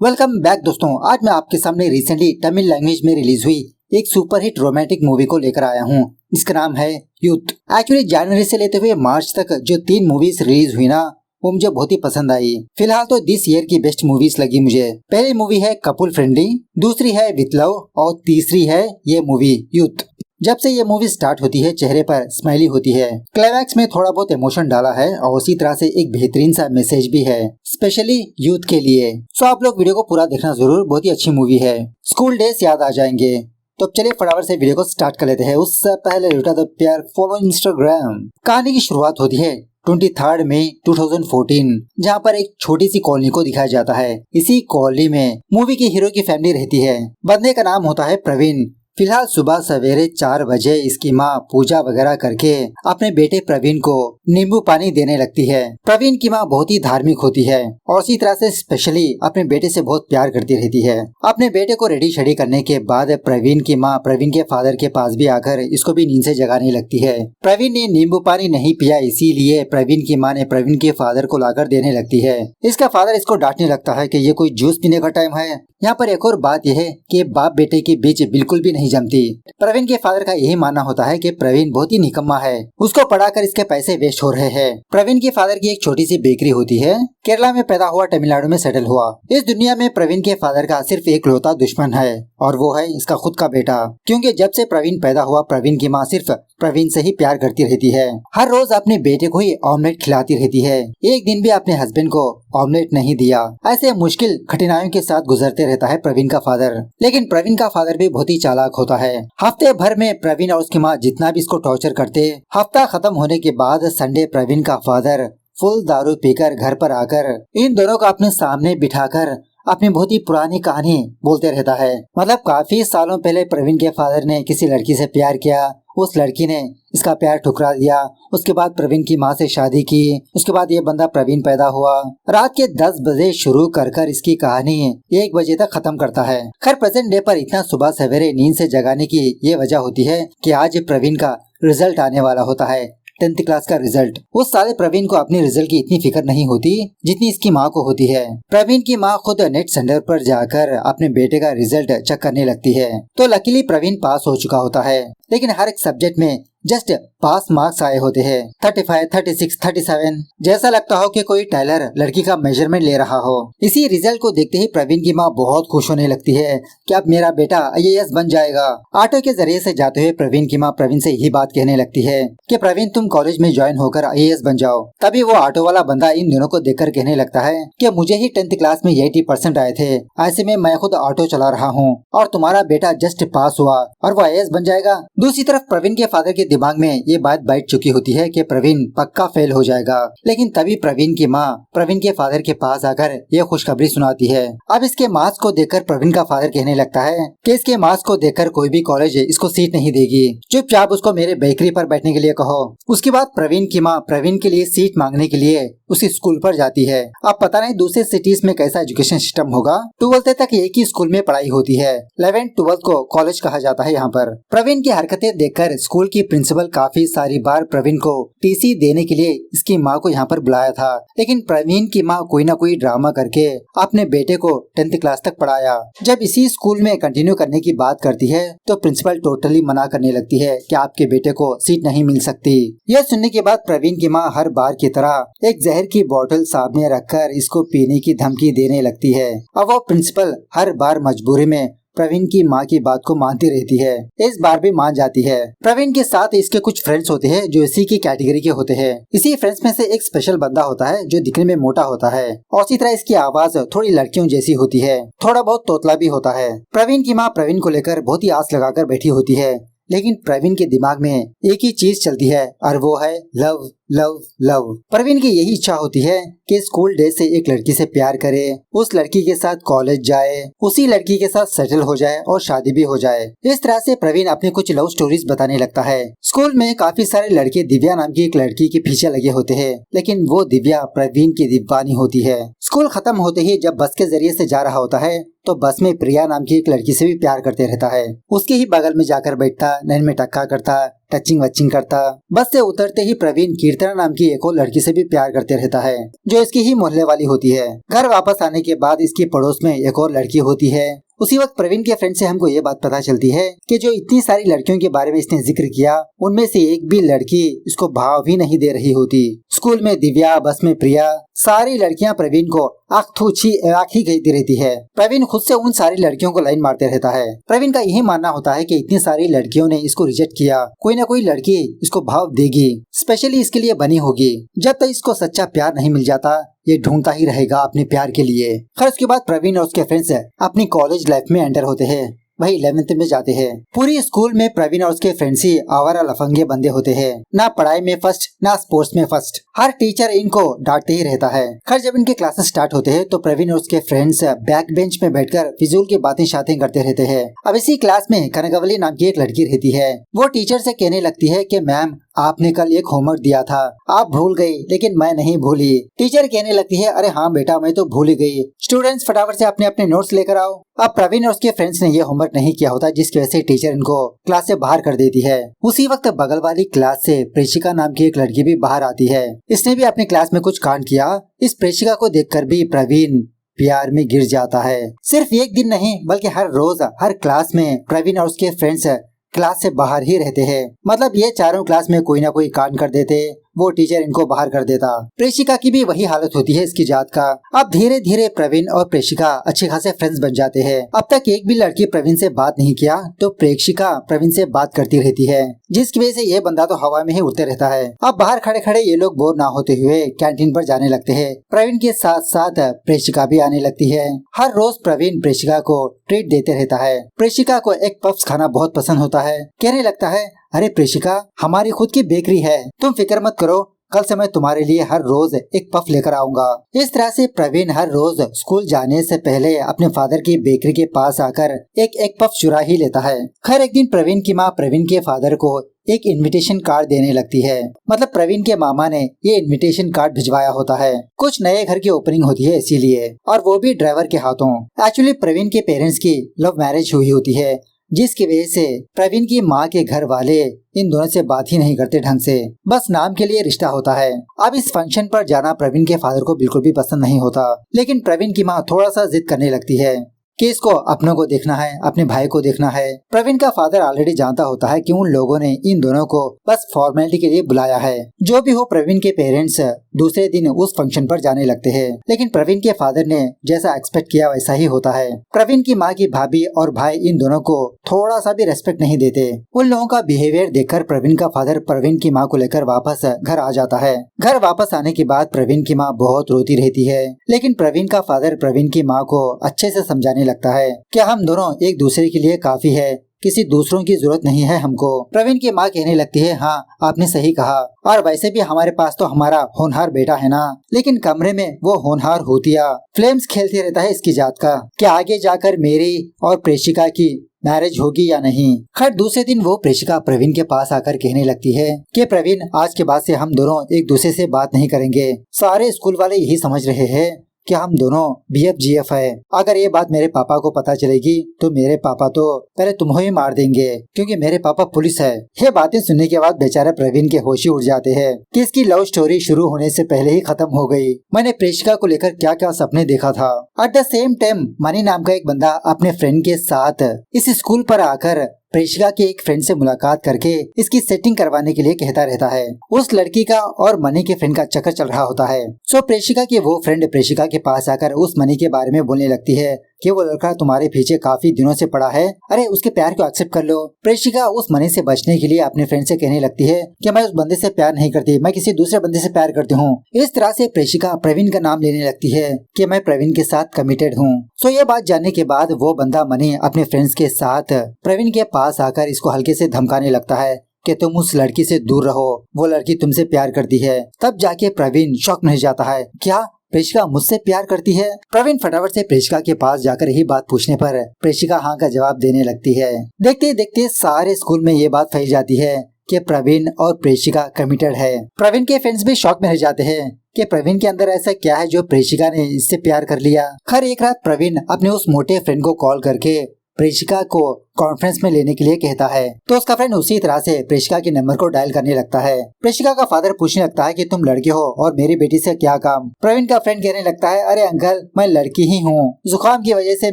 Welcome back दोस्तों। आज मैं आपके सामने रिसेंटली तमिल लैंग्वेज में रिलीज हुई एक सुपरहिट रोमांटिक मूवी को लेकर आया हूँ। इसका नाम है यूथ। एक्चुअली जनवरी से लेते हुए मार्च तक जो 3 मूवीज रिलीज हुई ना, वो मुझे बहुत ही पसंद आई। फिलहाल तो दिस ईयर की बेस्ट मूवीज लगी मुझे। पहली मूवी है कपुल फ्रेंडली, दूसरी है विथ लव और तीसरी है ये मूवी यूथ। जब से ये मूवी स्टार्ट होती है चेहरे पर स्माइली होती है। क्लाइमैक्स में थोड़ा बहुत इमोशन डाला है और उसी तरह से एक बेहतरीन सा मैसेज भी है, स्पेशली यूथ के लिए। सो आप लोग वीडियो को पूरा देखना जरूर, बहुत ही अच्छी मूवी है। स्कूल डेज याद आ जाएंगे। तो चलिए फटाफट से वीडियो को स्टार्ट कर लेते हैं। उससे पहले लुटा दो प्यार, फॉलो इंस्टाग्राम। कहानी की शुरुआत होती है 23 मई 2014, जहाँ पर एक छोटी सी कॉलोनी को दिखाया जाता है। इसी कॉलोनी में मूवी की हीरो की फैमिली रहती है। बंदे का नाम होता है प्रवीण। फिलहाल सुबह सवेरे 4 बजे इसकी माँ पूजा वगैरह करके अपने बेटे प्रवीण को नींबू पानी देने लगती है। प्रवीण की माँ बहुत ही धार्मिक होती है और इसी तरह से स्पेशली अपने बेटे से बहुत प्यार करती रहती है। अपने बेटे को रेडी शेडी करने के बाद प्रवीण की माँ प्रवीण के फादर के पास भी आकर इसको भी नींद से जगाने लगती है। प्रवीण ने नींबू पानी नहीं पिया, इसीलिए प्रवीण की माँ ने प्रवीण के फादर को लाकर देने लगती है। इसका फादर इसको डांटने लगता है कि ये कोई जूस पीने का टाइम है। यहाँ पर एक और बात यह है कि बाप बेटे के बीच बिल्कुल भी नहीं जमती। प्रवीण के फादर का यही मानना होता है कि प्रवीण बहुत ही निकम्मा है, उसको पढ़ाकर इसके पैसे वेस्ट हो रहे हैं। प्रवीण के फादर की एक छोटी सी बेकरी होती है। केरला में पैदा हुआ, तमिलनाडु में सेटल हुआ। इस दुनिया में प्रवीण के फादर का सिर्फ एक लौता दुश्मन है और वो है इसका खुद का बेटा। क्योंकि जब से प्रवीण पैदा हुआ प्रवीण की माँ सिर्फ प्रवीण से ही प्यार करती रहती है। हर रोज अपने बेटे को ही ऑमलेट खिलाती रहती है। एक दिन भी अपने हस्बैंड को ऑमलेट नहीं दिया। ऐसे मुश्किल कठिनाइयों के साथ गुजरते रहता है प्रवीण का फादर। लेकिन प्रवीण का फादर भी बहुत ही चालाक होता है। हफ्ते भर में प्रवीण और उसकी माँ जितना भी इसको टॉर्चर करते, हफ्ता खत्म होने के बाद संडे प्रवीण का फादर फुल दारू पीकर घर पर आकर इन दोनों को अपने सामने बिठाकर अपनी बहुत ही पुरानी कहानी बोलते रहता है। मतलब काफी सालों पहले प्रवीण के फादर ने किसी लड़की से प्यार किया, उस लड़की ने इसका प्यार ठुकरा दिया। उसके बाद प्रवीण की माँ से शादी की। उसके बाद ये बंदा प्रवीण पैदा हुआ। रात के 10 बजे शुरू कर इसकी कहानी 1 बजे तक खत्म करता है। खैर प्रेजेंट डे पर इतना सुबह सवेरे नींद से जगाने की ये वजह होती है कि आज प्रवीण का रिजल्ट आने वाला होता है, 10th क्लास का रिजल्ट। उस साले प्रवीण को अपने रिजल्ट की इतनी फिक्र नहीं होती जितनी इसकी माँ को होती है। प्रवीण की माँ खुद नेट सेंटर पर जाकर अपने बेटे का रिजल्ट चेक करने लगती है। तो लकीली प्रवीण पास हो चुका होता है, लेकिन हर एक सब्जेक्ट में जस्ट पास मार्क्स आए होते हैं, 35, 36, 37। जैसा लगता हो कि कोई टेलर लड़की का मेजरमेंट ले रहा हो। इसी रिजल्ट को देखते ही प्रवीण की माँ बहुत खुश होने लगती है कि अब मेरा बेटा IAS बन जाएगा। ऑटो के जरिए से जाते हुए प्रवीण की माँ प्रवीण से यही बात कहने लगती है कि प्रवीण तुम कॉलेज में ज्वाइन होकर IAS बन जाओ। तभी वो ऑटो वाला बंदा इन दोनों को देखकर कहने लगता है कि मुझे ही 10th क्लास में 80% आए थे, ऐसे में मैं खुद ऑटो चला रहा हूँ और तुम्हारा बेटा जस्ट पास हुआ और वो IAS बन जाएगा। दूसरी तरफ प्रवीण के फादर के दिमाग में ये बात बैठ चुकी होती है कि प्रवीण पक्का फेल हो जाएगा। लेकिन तभी प्रवीण की माँ प्रवीण के फादर के पास आकर ये खुशखबरी सुनाती है। अब इसके मार्क्स को देखकर प्रवीण का फादर कहने लगता है कि इसके मार्क्स को देखकर कोई भी कॉलेज इसको सीट नहीं देगी, चुपचाप उसको मेरे बेकरी पर बैठने के लिए कहो। उसके बाद प्रवीण की माँ प्रवीण के लिए सीट मांगने के लिए उसी स्कूल पर जाती है। अब पता नहीं दूसरे सिटीज में कैसा एजुकेशन सिस्टम होगा। 12th तक एक ही स्कूल में पढ़ाई होती है, 11th 12th को कॉलेज कहा जाता है। यहाँ पर प्रवीण की हरकतें देखकर स्कूल की प्रिंसिपल काफी सारी बार प्रवीण को टीसी देने के लिए इसकी माँ को यहाँ पर बुलाया था, लेकिन प्रवीण की माँ कोई ना कोई ड्रामा करके अपने बेटे को 10th क्लास तक पढ़ाया। जब इसी स्कूल में कंटिन्यू करने की बात करती है तो प्रिंसिपल टोटली मना करने लगती है कि आपके बेटे को सीट नहीं मिल सकती। यह सुनने के बाद प्रवीण की माँ हर बार की तरह एक जहर की बोतल सामने रखकर इसको पीने की धमकी देने लगती है। अब वो प्रिंसिपल हर बार मजबूरी में प्रवीण की माँ की बात को मानती रहती है। इस बार भी मान जाती है। प्रवीण के साथ इसके कुछ फ्रेंड्स होते हैं जो इसी की कैटेगरी के होते हैं। इसी फ्रेंड्स में से एक स्पेशल बंदा होता है जो दिखने में मोटा होता है और इसी तरह इसकी आवाज थोड़ी लड़कियों जैसी होती है, थोड़ा बहुत तोतला भी होता है। प्रवीण की माँ प्रवीण को लेकर बहुत ही आस लगाकर बैठी होती है, लेकिन प्रवीण के दिमाग में एक ही चीज चलती है और वो है लव लव लव। प्रवीण की यही इच्छा होती है कि स्कूल डेज से एक लड़की से प्यार करे, उस लड़की के साथ कॉलेज जाए, उसी लड़की के साथ सेटल हो जाए और शादी भी हो जाए। इस तरह से प्रवीण अपनी कुछ लव स्टोरीज बताने लगता है। स्कूल में काफी सारे लड़के दिव्या नाम की एक लड़की के पीछे लगे होते हैं, लेकिन वो दिव्या प्रवीण की दीवानी होती है। स्कूल खत्म होते ही जब बस के जरिए से जा रहा होता है तो बस में प्रिया नाम की एक लड़की से भी प्यार करते रहता है। उसके ही बगल में जाकर बैठता, नैन में टक्का करता, टचिंग वचिंग करता। बस से उतरते ही प्रवीण कीर्तन चेतना नाम की एक और लड़की से भी प्यार करते रहता है जो इसकी ही मोहल्ले वाली होती है। घर वापस आने के बाद इसकी पड़ोस में एक और लड़की होती है। उसी वक्त प्रवीण के फ्रेंड से हमको ये बात पता चलती है कि जो इतनी सारी लड़कियों के बारे में इसने जिक्र किया, उनमें से एक भी लड़की इसको भाव भी नहीं दे रही होती। स्कूल में दिव्या, बस में प्रिया, सारी लड़कियां प्रवीण को आँख थूची आँख ही कहती रहती है। प्रवीण खुद से उन सारी लड़कियों को लाइन मारते रहता है। प्रवीण का यही मानना होता है कि इतनी सारी लड़कियों ने इसको रिजेक्ट किया, कोई ना कोई लड़की इसको भाव देगी, स्पेशली इसके लिए बनी होगी। जब तक इसको सच्चा प्यार नहीं मिल जाता, ये ढूंढता ही रहेगा अपने प्यार के लिए। खैर उसके बाद प्रवीण और उसके फ्रेंड्स अपनी कॉलेज लाइफ में एंटर होते हैं। वही 11th में जाते हैं। पूरी स्कूल में प्रवीण और उसके फ्रेंड्स ही आवारा लफंगे बंदे होते हैं। ना पढ़ाई में फर्स्ट, ना स्पोर्ट्स में फर्स्ट। हर टीचर इनको डांटते ही रहता है। खैर जब इनके क्लासेस स्टार्ट होते हैं तो प्रवीण और उसके फ्रेंड्स बैक बेंच में बैठकर फिजूल की बातें शातें करते रहते हैं। अब इसी क्लास में कनकवली नाम की एक लड़की रहती है। वो टीचर से कहने लगती है कि मैम आपने कल एक होमवर्क दिया था, आप भूल गई लेकिन मैं नहीं भूली। टीचर कहने लगती है अरे हाँ बेटा मैं तो भूल गई, स्टूडेंट्स फटाफट से अपने अपने नोट्स लेकर आओ। अब प्रवीण और उसके फ्रेंड्स ने ये होमवर्क नहीं किया होता, जिसकी वजह से टीचर इनको क्लास से बाहर कर देती है। उसी वक्त बगल वाली क्लास से प्रेशिका नाम की एक लड़की भी बाहर आती है। इसने भी अपनी क्लास में कुछ कांड किया। इस प्रेशिका को देखकर भी प्रवीण प्यार में गिर जाता है। सिर्फ एक दिन नहीं बल्कि हर रोज हर क्लास में प्रवीण और उसके फ्रेंड्स क्लास से बाहर ही रहते हैं। मतलब ये चारों क्लास में कोई ना कोई कांड कर देते, वो टीचर इनको बाहर कर देता। प्रेशिका की भी वही हालत होती है इसकी जात का। अब धीरे धीरे प्रवीण और प्रेशिका अच्छे खासे फ्रेंड्स बन जाते हैं। अब तक एक भी लड़की प्रवीण से बात नहीं किया तो प्रेशिका प्रवीण से बात करती रहती है, जिसकी वजह से ये बंदा तो हवा में ही उड़ते रहता है। अब बाहर खड़े खड़े ये लोग बोर ना होते हुए कैंटीन पर जाने लगते हैं। प्रवीण के साथ साथ प्रेशिका भी आने लगती है। हर रोज प्रवीण प्रेशिका को ट्रीट देते रहता है। प्रेशिका को एक पफ्स खाना बहुत पसंद होता है। कहने लगता है अरे प्रेशिका हमारी खुद की बेकरी है, तुम फिक्र मत करो, कल से मैं तुम्हारे लिए हर रोज एक पफ लेकर आऊंगा। इस तरह से प्रवीण हर रोज स्कूल जाने से पहले अपने फादर की बेकरी के पास आकर एक पफ चुरा ही लेता है। खैर एक दिन प्रवीण की माँ प्रवीण के फादर को एक इनविटेशन कार्ड देने लगती है। मतलब प्रवीण के मामा ने ये इनविटेशन कार्ड भिजवाया होता है। कुछ नए घर की ओपनिंग होती है इसीलिए, और वो भी ड्राइवर के हाथों। एक्चुअली प्रवीण के पेरेंट्स की लव मैरिज हुई होती है, जिसकी वजह से प्रवीण की माँ के घर वाले इन दोनों से बात ही नहीं करते ढंग से, बस नाम के लिए रिश्ता होता है। अब इस फंक्शन पर जाना प्रवीण के फादर को बिल्कुल भी पसंद नहीं होता, लेकिन प्रवीण की माँ थोड़ा सा जिद करने लगती है कि इसको अपनों को देखना है, अपने भाई को देखना है। प्रवीण का फादर ऑलरेडी जानता होता है कि उन लोगों ने इन दोनों को बस फॉर्मेलिटी के लिए बुलाया है। जो भी हो प्रवीण के पेरेंट्स दूसरे दिन उस फंक्शन पर जाने लगते हैं, लेकिन प्रवीण के फादर ने जैसा एक्सपेक्ट किया वैसा ही होता है। प्रवीण की माँ की भाभी और भाई इन दोनों को थोड़ा सा भी रेस्पेक्ट नहीं देते। उन लोगों का बिहेवियर देखकर प्रवीण का फादर प्रवीण की माँ को लेकर वापस घर आ जाता है। घर वापस आने के बाद प्रवीण की माँ बहुत रोती रहती है, लेकिन प्रवीण का फादर प्रवीण की माँ को अच्छे से समझाने लगता है कि हम दोनों एक दूसरे के लिए काफी है, किसी दूसरों की जरूरत नहीं है हमको। प्रवीण की माँ कहने लगती है हाँ आपने सही कहा, और वैसे भी हमारे पास तो हमारा होनहार बेटा है ना। लेकिन कमरे में वो होनहार होतिया फ्लेम्स खेलते रहता है इसकी जात का, कि आगे जाकर मेरी और प्रेशिका की मैरिज होगी या नहीं। खैर दूसरे दिन वो प्रेशिका प्रवीण के पास आकर कहने लगती है कि प्रवीण आज के बाद से हम दोनों एक दूसरे से बात नहीं करेंगे। सारे स्कूल वाले यही समझ रहे हैं कि हम दोनों BFGF है। अगर ये बात मेरे पापा को पता चलेगी तो मेरे पापा तो पहले तुम्हें ही मार देंगे, क्योंकि मेरे पापा पुलिस है। ये बातें सुनने के बाद बेचारे प्रवीण के होश ही उड़ जाते हैं कि इसकी लव स्टोरी शुरू होने से पहले ही खत्म हो गई। मैंने प्रेशिका को लेकर क्या क्या सपने देखा था। At the same time money नाम का एक बंदा अपने फ्रेंड के साथ इस स्कूल पर आकर प्रेशिका के एक फ्रेंड से मुलाकात करके इसकी सेटिंग करवाने के लिए कहता रहता है। उस लड़की का और मनी के फ्रेंड का चक्कर चल रहा होता है। सो प्रेशिका की वो फ्रेंड प्रेशिका के पास आकर उस मनी के बारे में बोलने लगती है कि वो लड़का तुम्हारे पीछे काफी दिनों से पड़ा है, अरे उसके प्यार को एक्सेप्ट कर लो। प्रेशिका उस मनी से बचने के लिए अपने फ्रेंड से कहने लगती है कि मैं उस बंदे से प्यार नहीं करती, मैं किसी दूसरे बंदे से प्यार करती हूँ। इस तरह से प्रेशिका प्रवीण का नाम लेने लगती है कि मैं प्रवीण के साथ कमिटेड हूँ। सो ये बात जानने के बाद वो बंदा मनी अपने फ्रेंड्स के साथ प्रवीण के पास आकर इसको हल्के से धमकाने लगता है कि तुम उस लड़की से दूर रहो, वो लड़की तुमसे प्यार करती है। तब जाके प्रवीण शॉक में जाता है, क्या प्रेशिका मुझसे प्यार करती है? प्रवीण फटाफट से प्रेशिका के पास जाकर यही बात पूछने पर प्रेशिका हाँ का जवाब देने लगती है। देखते देखते सारे स्कूल में ये बात फैल जाती है कि प्रवीण और प्रेशिका कमिटेड है। प्रवीण के फ्रेंड्स भी शॉक में रह जाते हैं कि प्रवीण के अंदर ऐसा क्या है जो प्रेशिका ने इससे प्यार कर लिया। खैर एक रात प्रवीण अपने उस मोटे फ्रेंड को कॉल करके प्रेशिका को कॉन्फ्रेंस में लेने के लिए कहता है। तो उसका फ्रेंड उसी तरह से प्रेशिका के नंबर को डायल करने लगता है। प्रेशिका का फादर पूछने लगता है कि तुम लड़के हो और मेरी बेटी से क्या काम। प्रवीण का फ्रेंड कहने लगता है, अरे अंकल मैं लड़की ही हूँ, जुकाम की वजह से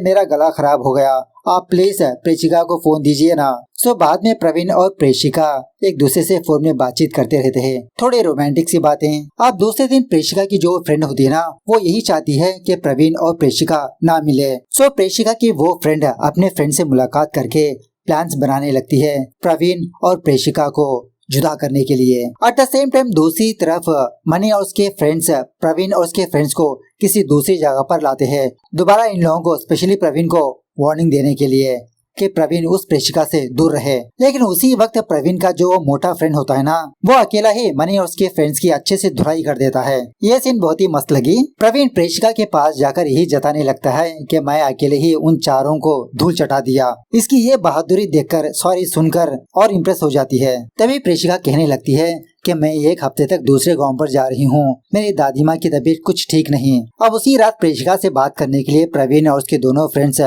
मेरा गला खराब हो गया, आप प्लीज प्रेशिका को फोन दीजिए ना। सो बाद में प्रवीण और प्रेशिका एक दूसरे से फोन में बातचीत करते रहते हैं, थोड़े रोमांटिक सी बातें। अब दूसरे दिन प्रेशिका की जो फ्रेंड होती है ना, वो यही चाहती है कि प्रवीण और प्रेशिका ना मिले। सो प्रेशिका की वो फ्रेंड अपने फ्रेंड से मुलाकात करके प्लान्स बनाने लगती है प्रवीण और प्रेशिका को जुदा करने के लिए। एट द सेम टाइम दूसरी तरफ मनी और उसके फ्रेंड्स प्रवीण और उसके फ्रेंड्स को किसी दूसरी जगह पर लाते हैं, दोबारा इन लोगों को स्पेशली प्रवीण को वार्निंग देने के लिए कि प्रवीण उस प्रेशिका से दूर रहे। लेकिन उसी वक्त प्रवीण का जो मोटा फ्रेंड होता है ना, वो अकेला ही मनी और उसके फ्रेंड्स की अच्छे से धुलाई कर देता है। ये सीन बहुत ही मस्त लगी। प्रवीण प्रेशिका के पास जाकर यही जताने लगता है कि मैं अकेले ही उन चारों को धूल चटा दिया। इसकी ये बहादुरी देखकर सॉरी सुनकर और इम्प्रेस हो जाती है। तभी प्रेशिका कहने लगती है कि मैं एक हफ्ते तक दूसरे गांव पर जा रही हूँ, मेरी दादी माँ की तबीयत कुछ ठीक नहीं। अब उसी रात प्रेशिका से बात करने के लिए प्रवीण और उसके दोनों फ्रेंड्स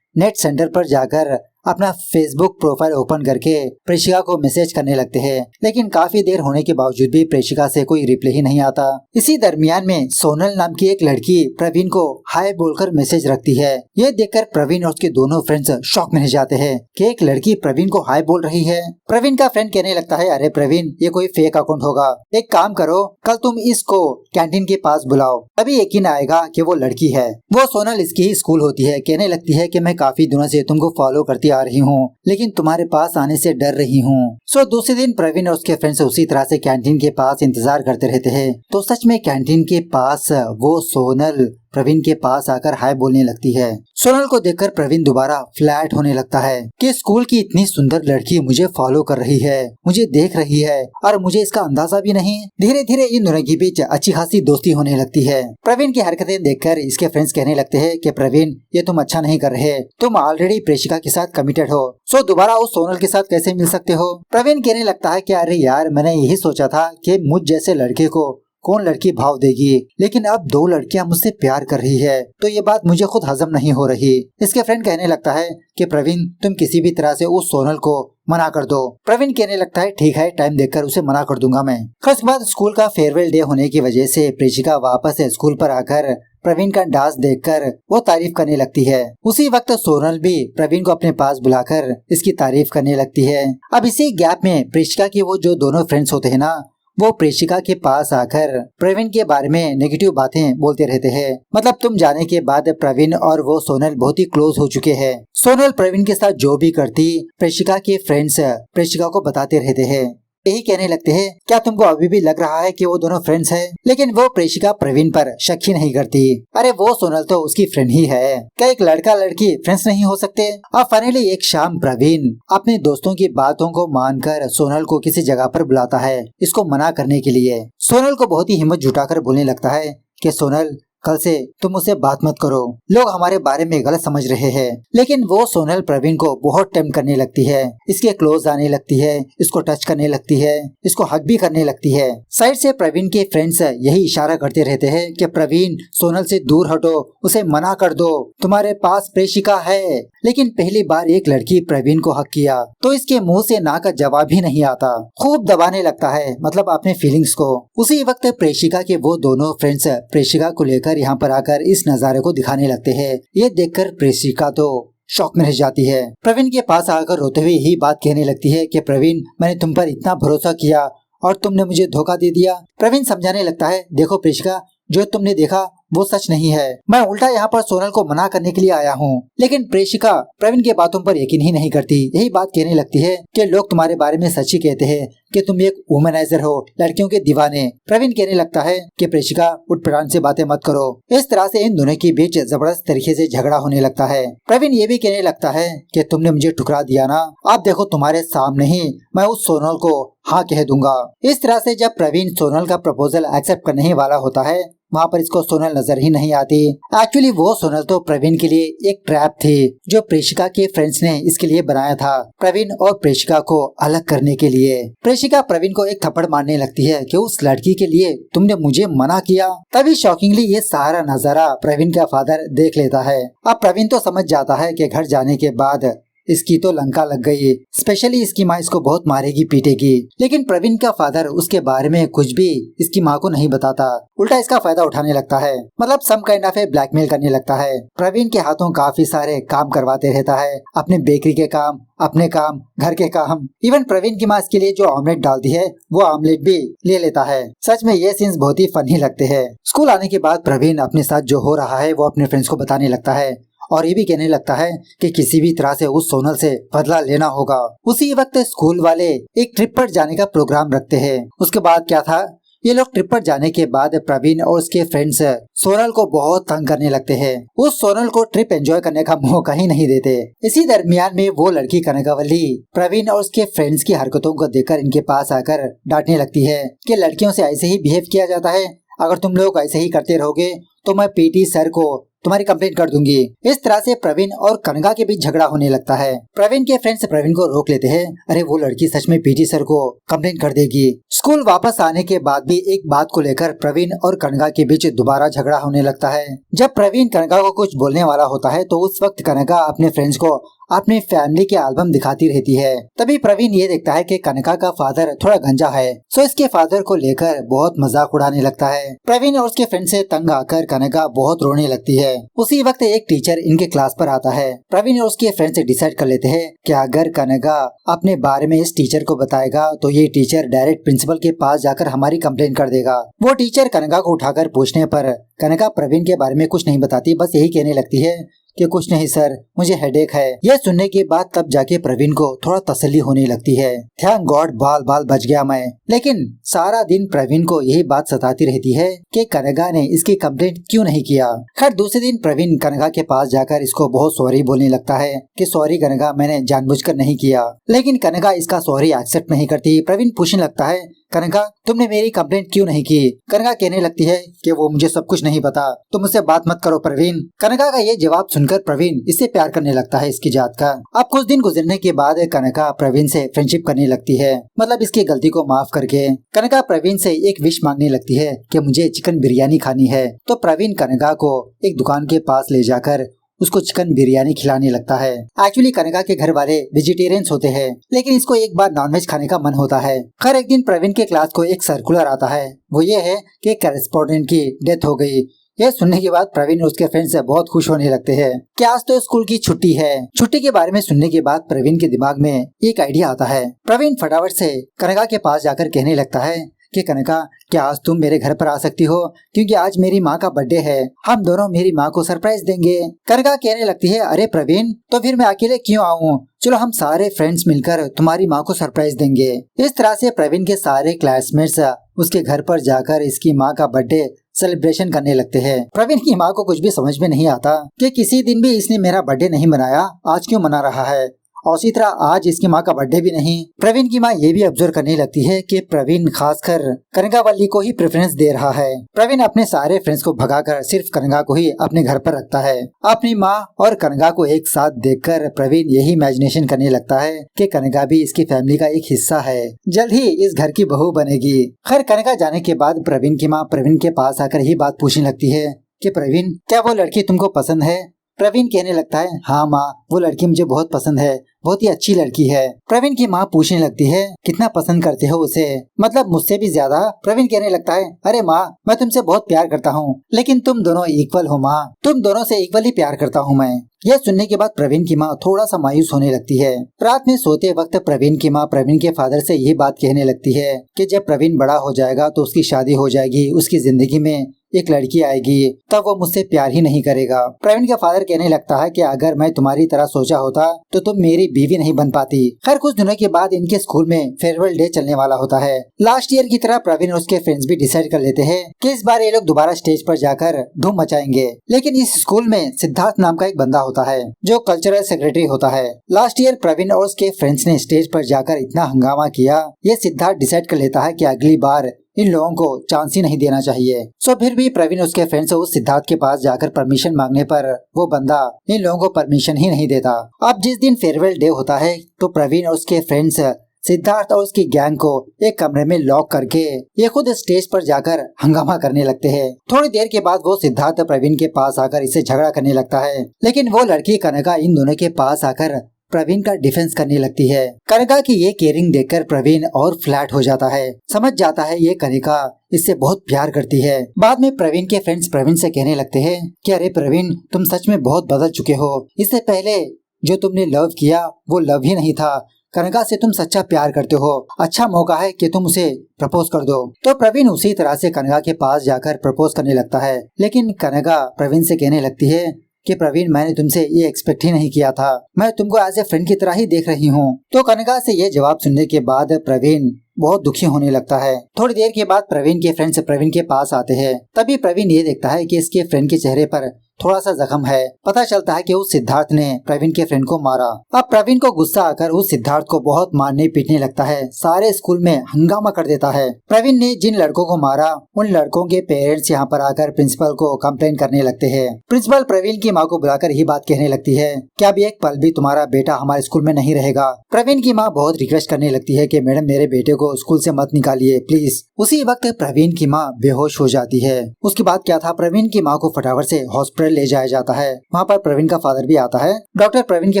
नेट सेंटर पर जाकर अपना फेसबुक प्रोफाइल ओपन करके प्रेशिका को मैसेज करने लगते हैं। लेकिन काफी देर होने के बावजूद भी प्रेशिका से कोई रिप्लाई ही नहीं आता। इसी दरमियान में सोनल नाम की एक लड़की प्रवीण को हाय बोलकर मैसेज रखती है। ये देखकर प्रवीण और उसके दोनों फ्रेंड्स शॉक में रह जाते हैं कि एक लड़की प्रवीण को हाय बोल रही है। प्रवीण का फ्रेंड कहने लगता है, अरे प्रवीण ये कोई फेक अकाउंट होगा, एक काम करो कल तुम इसको कैंटीन के पास बुलाओ, तभी यकीन आएगा कि वो लड़की है। वो सोनल इसकी ही स्कूल होती है। कहने लगती है कि मैं काफी दिनों से तुमको फॉलो करती आ रही हूँ, लेकिन तुम्हारे पास आने से डर रही हूँ। सो दूसरे दिन प्रवीण और उसके फ्रेंड्स उसी तरह से कैंटीन के पास इंतजार करते रहते हैं। तो सच में कैंटीन के पास वो सोनल प्रवीण के पास आकर हाय बोलने लगती है। सोनल को देखकर प्रवीण दोबारा फ्लैट होने लगता है कि स्कूल की इतनी सुंदर लड़की मुझे फॉलो कर रही है, मुझे देख रही है और मुझे इसका अंदाजा भी नहीं। धीरे धीरे इन दोनों के बीच अच्छी खासी दोस्ती होने लगती है। प्रवीण की हरकतें देखकर इसके फ्रेंड्स कहने लगते हैं कि प्रवीण ये तुम अच्छा नहीं कर रहे, तुम ऑलरेडी प्रेशिका के साथ कमिटेड हो, सो दोबारा उस सोनल के साथ कैसे मिल सकते हो। प्रवीण कहने लगता है कि अरे यार मैंने यही सोचा था कि मुझ जैसे लड़के को कौन लड़की भाव देगी, लेकिन अब दो लड़कियां मुझसे प्यार कर रही है तो ये बात मुझे खुद हजम नहीं हो रही। इसके फ्रेंड कहने लगता है कि प्रवीण तुम किसी भी तरह से उस सोनल को मना कर दो। प्रवीण कहने लगता है ठीक है, टाइम देखकर उसे मना कर दूंगा मैं। उसके बाद स्कूल का फेयरवेल डे होने की वजह से प्रेशिका वापस स्कूल पर आकर प्रवीण का डांस देखकर वो तारीफ करने लगती है। उसी वक्त सोनल भी प्रवीण को अपने पास बुलाकर इसकी तारीफ करने लगती है। अब इसी गैप में प्रेशिका के वो जो दोनों फ्रेंड्स होते हैं ना, वो प्रेशिका के पास आकर प्रवीण के बारे में नेगेटिव बातें बोलते रहते हैं। मतलब तुम जाने के बाद प्रवीण और वो सोनल बहुत ही क्लोज हो चुके हैं। सोनल प्रवीण के साथ जो भी करती प्रेशिका के फ्रेंड्स प्रेशिका को बताते रहते हैं। यही कहने लगते हैं क्या तुमको अभी भी लग रहा है कि वो दोनों फ्रेंड्स हैं? लेकिन वो प्रेशिका प्रवीण पर शक ही नहीं करती। अरे वो सोनल तो उसकी फ्रेंड ही है, क्या एक लड़का लड़की फ्रेंड्स नहीं हो सकते? अब फाइनली एक शाम प्रवीण अपने दोस्तों की बातों को मानकर सोनल को किसी जगह पर बुलाता है इसको मना करने के लिए। सोनल को बहुत ही हिम्मत जुटाकर बोलने लगता है कि सोनल कल से तुम मुझसे बात मत करो, लोग हमारे बारे में गलत समझ रहे हैं। लेकिन वो सोनल प्रवीण को बहुत टेम्प्ट करने लगती है, इसके क्लोज आने लगती है, इसको टच करने लगती है, इसको हग भी करने लगती है। साइड से प्रवीण के फ्रेंड्स यही इशारा करते रहते हैं कि प्रवीण सोनल से दूर हटो, उसे मना कर दो, तुम्हारे पास प्रेशिका है। लेकिन पहली बार एक लड़की प्रवीण को हक किया तो इसके मुंह से ना का जवाब ही नहीं आता, खूब दबाने लगता है, मतलब अपने फीलिंग्स को। उसी वक्त प्रेशिका के वो दोनों फ्रेंड्स प्रेशिका को लेकर यहाँ पर आकर इस नजारे को दिखाने लगते हैं। ये देखकर प्रेशिका तो शॉक में रह जाती है। प्रवीण के पास आकर रोते हुए ही बात कहने लगती है कि प्रवीण मैंने तुम पर इतना भरोसा किया और तुमने मुझे धोखा दे दिया। प्रवीण समझाने लगता है देखो प्रेशिका, जो तुमने देखा वो सच नहीं है, मैं उल्टा यहाँ पर सोनल को मना करने के लिए आया हूँ। लेकिन प्रेशिका प्रवीण के बातों पर यकीन ही नहीं करती, यही बात कहने लगती है कि लोग तुम्हारे बारे में सच ही कहते हैं कि तुम एक वुमनाइजर हो, लड़कियों के दीवाने। प्रवीण कहने लगता है कि प्रेशिका उठपटांग से बातें मत करो। इस तरह से इन दोनों के बीच जबरदस्त तरीके से झगड़ा होने लगता है। प्रवीण ये भी कहने लगता है कि तुमने मुझे ठुकरा दिया ना, आप देखो तुम्हारे सामने ही मैं उस सोनल को हाँ कह दूंगा। इस तरह से जब प्रवीण सोनल का प्रपोजल एक्सेप्ट करने ही वाला होता है, वहाँ पर इसको सोनल नजर ही नहीं आती। एक्चुअली वो सोनल तो प्रवीण के लिए एक ट्रैप थी जो प्रेशिका के फ्रेंड्स ने इसके लिए बनाया था, प्रवीण और प्रेशिका को अलग करने के लिए। प्रेशिका प्रवीण को एक थप्पड़ मारने लगती है कि उस लड़की के लिए तुमने मुझे मना किया। तभी शॉकिंगली ये सारा नजारा प्रवीण का फादर देख लेता है। अब प्रवीण तो समझ जाता है कि घर जाने के बाद इसकी तो लंका लग गई। स्पेशली इसकी माँ इसको बहुत मारेगी पीटेगी। लेकिन प्रवीण का फादर उसके बारे में कुछ भी इसकी माँ को नहीं बताता, उल्टा इसका फायदा उठाने लगता है। मतलब सम काइंड ऑफ ब्लैकमेल करने लगता है। प्रवीण के हाथों काफी सारे काम करवाते रहता है, अपने बेकरी के काम, अपने काम, घर के काम। इवन प्रवीण की माँ इसके लिए जो ऑमलेट डालती है वो ऑमलेट भी ले लेता है। सच में ये सीन्स बहुत ही फनी लगते हैं। स्कूल आने के बाद प्रवीण अपने साथ जो हो रहा है वो अपने फ्रेंड्स को बताने लगता है और ये भी कहने लगता है कि किसी भी तरह से उस सोनल से बदला लेना होगा। उसी वक्त स्कूल वाले एक ट्रिप पर जाने का प्रोग्राम रखते हैं। उसके बाद क्या था, ये लोग ट्रिप पर जाने के बाद प्रवीण और उसके फ्रेंड्स सोनल को बहुत तंग करने लगते हैं। उस सोनल को ट्रिप एंजॉय करने का मौका ही नहीं देते। इसी दरमियान में वो लड़की कनकावली प्रवीण और उसके फ्रेंड्स की हरकतों को देखकर इनके पास आकर डांटने लगती है कि लड़कियों से ऐसे ही बिहेव किया जाता है, अगर तुम लोग ऐसे ही करते रहोगे तो मैं पीटी सर को तुम्हारी कंप्लेंट कर दूंगी। इस तरह से प्रवीण और कनका के बीच झगड़ा होने लगता है। प्रवीण के फ्रेंड्स प्रवीण को रोक लेते हैं, अरे वो लड़की सच में पीटी सर को कंप्लेंट कर देगी। स्कूल वापस आने के बाद भी एक बात को लेकर प्रवीण और कनका के बीच दोबारा झगड़ा होने लगता है। जब प्रवीण कनका को कुछ बोलने वाला होता है तो उस वक्त कनका अपने फ्रेंड्स को अपनी फैमिली के एल्बम दिखाती रहती है। तभी प्रवीण ये देखता है कि कनका का फादर थोड़ा गंजा है, सो इसके फादर को लेकर बहुत मजाक उड़ाने लगता है। प्रवीण और उसके फ्रेंड से तंग आकर कनका बहुत रोने लगती है। उसी वक्त एक टीचर इनके क्लास पर आता है। प्रवीण और उसके फ्रेंड से डिसाइड कर लेते हैं कि अगर कनका अपने बारे में इस टीचर को बताएगा तो ये टीचर डायरेक्ट प्रिंसिपल के पास जाकर हमारी कंप्लेन कर देगा। वो टीचर कनका को उठाकर पूछने पर कनका प्रवीण के बारे में कुछ नहीं बताती, बस यही कहने लगती है कि कुछ नहीं सर, मुझे हेडेक है। यह सुनने के बाद तब जाके प्रवीण को थोड़ा तसल्ली होने लगती है। थैंक गॉड बाल बच गया मैं। लेकिन सारा दिन प्रवीण को यही बात सताती रहती है कि कनका ने इसकी कंप्लेंट क्यों नहीं किया। खैर दूसरे दिन प्रवीण कनका के पास जाकर इसको बहुत सॉरी बोलने लगता है कि सॉरी कनका, मैंने जानबूझकर नहीं किया। लेकिन कनका इसका सॉरी एक्सेप्ट नहीं करती। प्रवीण पूछने लगता है, कनका तुमने मेरी कंप्लेंट क्यों नहीं की। कनका कहने लगती है कि वो मुझे सब कुछ नहीं पता, तुम मुझसे बात मत करो प्रवीण। कनका का ये जवाब सुनकर प्रवीण इससे प्यार करने लगता है, इसकी जात का। अब कुछ दिन गुजरने के बाद कनका प्रवीण से फ्रेंडशिप करने लगती है, मतलब इसकी गलती को माफ करके। कनका प्रवीण से एक विश मांगने लगती है कि मुझे चिकन बिरयानी खानी है। तो प्रवीण कनका को एक दुकान के पास ले जाकर उसको चिकन बिरयानी खिलाने लगता है। एक्चुअली कनका के घर वाले वेजिटेरियंस होते हैं, लेकिन इसको एक बार नॉनवेज खाने का मन होता है। खैर एक दिन प्रवीण के क्लास को एक सर्कुलर आता है, वो ये है कि करेस्पोंडेंट की डेथ हो गई। यह सुनने के बाद प्रवीण और उसके फ्रेंड्स बहुत खुश होने लगते हैं कि आज तो स्कूल की छुट्टी है। छुट्टी के बारे में सुनने के बाद प्रवीण के दिमाग में एक आइडिया आता है। प्रवीण फटाफट से कनका के पास जाकर कहने लगता है कि कनका, क्या आज तुम मेरे घर पर आ सकती हो, क्योंकि आज मेरी माँ का बर्थडे है, हम दोनों मेरी माँ को सरप्राइज देंगे। कनका कहने लगती है, अरे प्रवीण, तो फिर मैं अकेले क्यों आऊँ, चलो हम सारे फ्रेंड्स मिलकर तुम्हारी माँ को सरप्राइज देंगे। इस तरह से प्रवीण के सारे क्लासमेट्स उसके घर पर जाकर इसकी माँ का बर्थडे सेलिब्रेशन करने लगते हैं। प्रवीण की माँ को कुछ भी समझ में नहीं आता कि किसी दिन भी इसने मेरा बर्थडे नहीं मनाया, आज क्यों मना रहा है। और इसी तरह आज इसकी माँ का बर्थडे भी नहीं। प्रवीण की माँ ये भी ऑब्जर्व करने लगती है कि प्रवीण खासकर कनकावली को ही प्रेफरेंस दे रहा है। प्रवीण अपने सारे फ्रेंड्स को भगाकर सिर्फ कनका को ही अपने घर पर रखता है। अपनी माँ और कनका को एक साथ देखकर प्रवीण यही इमेजिनेशन करने लगता है कि कनका भी इसकी फैमिली का एक हिस्सा है, जल्द ही इस घर की बहू बनेगी। खैर कनका जाने के बाद प्रवीण की माँ प्रवीण के पास आकर ही बात पूछने लगती है कि प्रवीण, क्या वो लड़की तुमको पसंद है। प्रवीण कहने लगता है, हाँ माँ, वो लड़की मुझे बहुत पसंद है, बहुत ही अच्छी लड़की है। प्रवीण की माँ पूछने लगती है, कितना पसंद करते हो उसे, मतलब मुझसे भी ज्यादा। प्रवीण कहने लगता है, अरे माँ, मैं तुमसे बहुत प्यार करता हूँ, लेकिन तुम दोनों इक्वल हो माँ, तुम दोनों से इक्वल ही प्यार करता हूँ मैं। यह सुनने के बाद प्रवीण की माँ थोड़ा सा मायूस होने लगती है। रात में सोते वक्त प्रवीण की माँ प्रवीण के फादर से यही बात कहने लगती है कि जब प्रवीण बड़ा हो जाएगा तो उसकी शादी हो जाएगी, उसकी जिंदगी में एक लड़की आएगी, तब वो मुझसे प्यार ही नहीं करेगा। प्रवीण का फादर कहने लगता है कि अगर मैं तुम्हारी तरह सोचा होता तो तुम मेरी बीवी नहीं बन पाती। खैर कुछ दिनों के बाद इनके स्कूल में फेयरवेल डे चलने वाला होता है। लास्ट ईयर की तरह प्रवीण और उसके फ्रेंड्स भी डिसाइड कर लेते हैं कि इस बार ये लोग दोबारा स्टेज पर जाकर धूम मचाएंगे। लेकिन इस स्कूल में सिद्धार्थ नाम का एक बंदा होता है जो कल्चरल सेक्रेटरी होता है। लास्ट ईयर प्रवीण और उसके फ्रेंड्स ने स्टेज पर जाकर इतना हंगामा किया, ये सिद्धार्थ डिसाइड कर लेता है कि अगली बार इन लोगों को चांस ही नहीं देना चाहिए। सो फिर भी प्रवीण उसके फ्रेंड्स उस सिद्धार्थ के पास जाकर परमिशन मांगने पर वो बंदा इन लोगों को परमिशन ही नहीं देता। अब जिस दिन फेयरवेल डे होता है तो प्रवीण और उसके फ्रेंड्स सिद्धार्थ और उसकी गैंग को एक कमरे में लॉक करके ये खुद स्टेज पर जाकर हंगामा करने लगते हैं। थोड़ी देर के बाद वो सिद्धार्थ प्रवीण के पास आकर इसे झगड़ा करने लगता है, लेकिन वो लड़की कनका इन दोनों के पास आकर प्रवीण का डिफेंस करने लगती है। कनिका की ये केयरिंग देखकर प्रवीण और फ्लैट हो जाता है। समझ जाता है ये कनिका इससे बहुत प्यार करती है। बाद में प्रवीण के फ्रेंड्स प्रवीण से कहने लगते हैं कि अरे प्रवीण, तुम सच में बहुत बदल चुके हो। इससे पहले जो तुमने लव किया वो लव ही नहीं था। कनिका से तुम सच्चा प्यार करते हो। अच्छा मौका है कि तुम उसे प्रपोज कर दो। तो प्रवीण उसी तरह से कनिका के पास जाकर प्रपोज करने लगता है। लेकिन कनिका प्रवीण से कहने लगती है कि प्रवीण, मैंने तुमसे ये एक्सपेक्ट ही नहीं किया था। मैं तुमको एज ए फ्रेंड की तरह ही देख रही हूँ। तो कनिका से ये जवाब सुनने के बाद प्रवीण बहुत दुखी होने लगता है। थोड़ी देर के बाद प्रवीण के फ्रेंड्स प्रवीण के पास आते हैं। तभी प्रवीण ये देखता है कि इसके फ्रेंड के चेहरे पर थोड़ा सा जख्म है। पता चलता है कि उस सिद्धार्थ ने प्रवीण के फ्रेंड को मारा। अब प्रवीण को गुस्सा आकर उस सिद्धार्थ को बहुत मारने पीटने लगता है। सारे स्कूल में हंगामा कर देता है। प्रवीण ने जिन लड़कों को मारा उन लड़कों के पेरेंट्स यहाँ पर आकर प्रिंसिपल को कंप्लेन करने लगते हैं। प्रिंसिपल प्रवीण की माँ को बुलाकर यही बात कहने लगती है कि अब एक पल भी तुम्हारा बेटा हमारे स्कूल में नहीं रहेगा। प्रवीण की माँ बहुत रिक्वेस्ट करने लगती है कि मैडम, मेरे बेटे को स्कूल से मत निकालिए प्लीज। उसी वक्त प्रवीण की माँ बेहोश हो जाती है। उसके बाद क्या था, प्रवीण की माँ को फटाफट से हॉस्पिटल ले जाया जाता है। वहाँ पर प्रवीण का फादर भी आता है। डॉक्टर प्रवीण के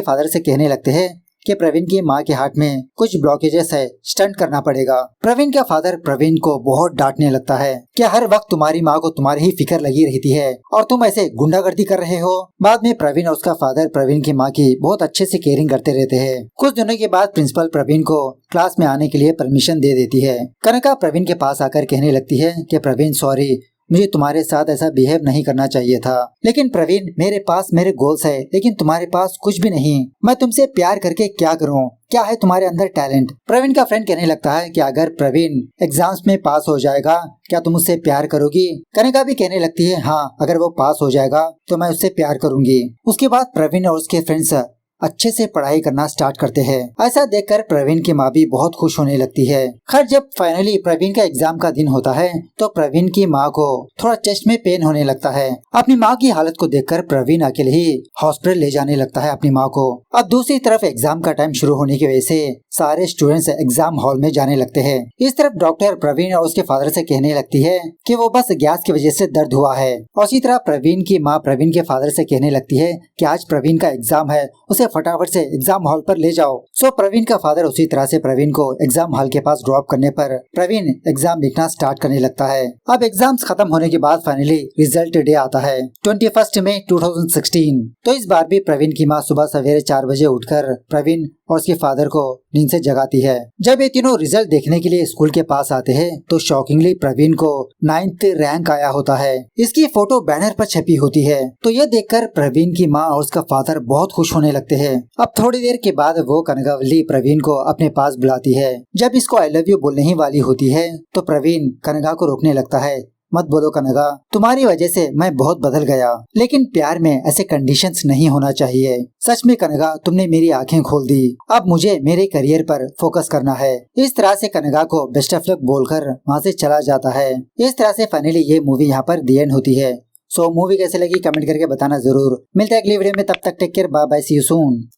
फादर से कहने लगते हैं कि प्रवीण की माँ के हार्ट में कुछ ब्लॉकेजेस है, स्टंट करना पड़ेगा। प्रवीण का फादर प्रवीण को बहुत डांटने लगता है कि हर वक्त तुम्हारी माँ को तुम्हारी ही फिक्र लगी रहती है और तुम ऐसे गुंडागर्दी कर रहे हो। बाद में प्रवीण और उसका फादर प्रवीण की माँ की बहुत अच्छे से केयरिंग करते रहते हैं। कुछ दिनों के बाद प्रिंसिपल प्रवीण को क्लास में आने के लिए परमिशन दे देती है। कनिका प्रवीण के पास आकर कहने लगती है कि प्रवीण, सॉरी, मुझे तुम्हारे साथ ऐसा बिहेव नहीं करना चाहिए था। लेकिन प्रवीण, मेरे पास मेरे गोल्स है, लेकिन तुम्हारे पास कुछ भी नहीं। मैं तुमसे प्यार करके क्या करूं? क्या है तुम्हारे अंदर टैलेंट? प्रवीण का फ्रेंड कहने लगता है कि अगर प्रवीण एग्जाम्स में पास हो जाएगा, क्या तुम उससे प्यार करोगी? कनिका भी कहने लगती है हाँ, अगर वो पास हो जाएगा तो मैं उससे प्यार करूंगी। उसके बाद प्रवीण और उसके फ्रेंड्स अच्छे से पढ़ाई करना स्टार्ट करते हैं। ऐसा देखकर प्रवीण की माँ भी बहुत खुश होने लगती है। खैर, जब फाइनली प्रवीण का एग्जाम का दिन होता है तो प्रवीण की माँ को थोड़ा चेस्ट में पेन होने लगता है। अपनी माँ की हालत को देखकर प्रवीण अकेले ही हॉस्पिटल ले जाने लगता है अपनी माँ को। अब दूसरी तरफ एग्जाम का टाइम शुरू होने की वजह से सारे स्टूडेंट्स एग्जाम हॉल में जाने लगते हैं। इस तरफ डॉक्टर प्रवीण और उसके फादर से कहने लगती है कि वो बस गैस की वजह से दर्द हुआ है। और इसी तरह प्रवीण की माँ प्रवीण के फादर से कहने लगती है कि आज प्रवीण का एग्जाम है, उसे फटाफट से एग्जाम हॉल पर ले जाओ। सो प्रवीण का फादर उसी तरह से प्रवीण को एग्जाम हॉल के पास ड्रॉप करने पर प्रवीण एग्जाम लिखना स्टार्ट करने लगता है। अब एग्जाम्स खत्म होने के बाद फाइनली रिजल्ट डे आता है 21 मई 2016। तो इस बार भी प्रवीण की माँ सुबह सवेरे 4 बजे उठकर प्रवीण और उसके फादर को नींद से जगाती है। जब ये तीनों रिजल्ट देखने के लिए स्कूल के पास आते हैं तो शॉकिंगली प्रवीण को 9th रैंक आया होता है। इसकी फोटो बैनर पर छपी होती है। तो यह देखकर प्रवीण की माँ और उसका फादर बहुत खुश होने लगते हैं। अब थोड़ी देर के बाद वो कनकावली प्रवीण को अपने पास बुलाती है। जब इसको आई लव यू बोलने ही वाली होती है तो प्रवीण कनका को रोकने लगता है। मत बोलो कनका, तुम्हारी वजह से मैं बहुत बदल गया, लेकिन प्यार में ऐसे कंडीशंस नहीं होना चाहिए। सच में कनका, तुमने मेरी आंखें खोल दी। अब मुझे मेरे करियर पर फोकस करना है। इस तरह से कनका को बेस्ट ऑफ लक बोलकर वहाँ से चला जाता है। इस तरह से फाइनली ये मूवी यहाँ पर दी एंड होती है। सो मूवी कैसे लगी कमेंट करके बताना जरूर। मिलते हैं अगली वीडियो में, तब तक take care, bye bye, see you soon.